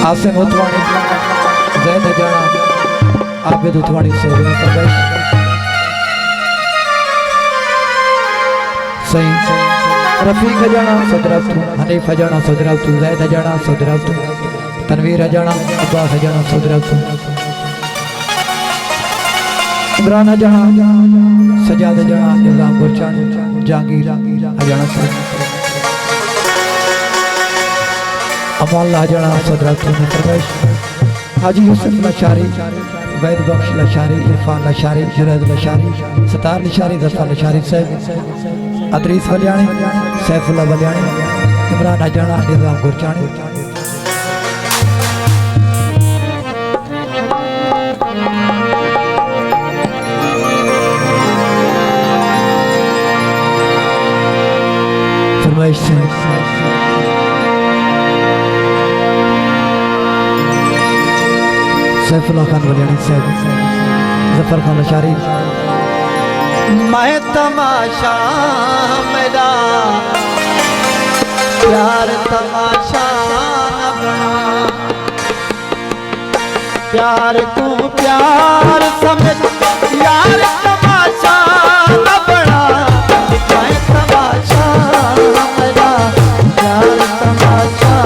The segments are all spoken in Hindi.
आसिम उतवाणी जैद जाना आबिद उतवाणी से प्रवेश सही रफीक जाना सदरफ्तु हनीफ जाना सदरफ्तु जैद जाना सदरफ्तु तनवीर जाना अब्बास जाना सदरफ्तु इमरान जाना सजाद जाना निजाम गुरचान जहांगीर जाना अमोल्ला जाना सदरफ्तु में प्रवेश हाजी यूसुफ लशारी वैद बख्श लशारी इरफान लशारी जुरैद लशारी सतार लशारी जफर लशारी साहब अदरीस वलियाणी सैफुल्ला वलियाणी इमरान जाना निजाम गुरचानी फरमाइश से सैफुल्ला खान वलियानी साहब जफर खान लशारी मैं तमाशा मेरा प्यार तमाशा न बना प्यार तू प्यार समझ यार तमाशा न बना मैं तमाशा मेरा प्यार तमाशा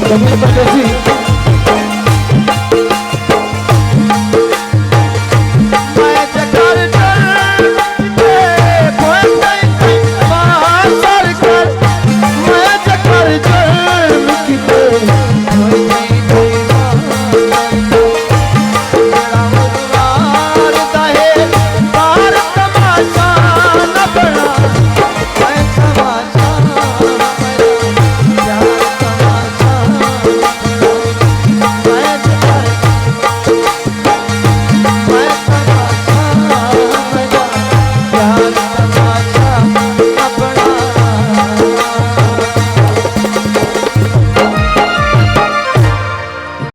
जमीन पर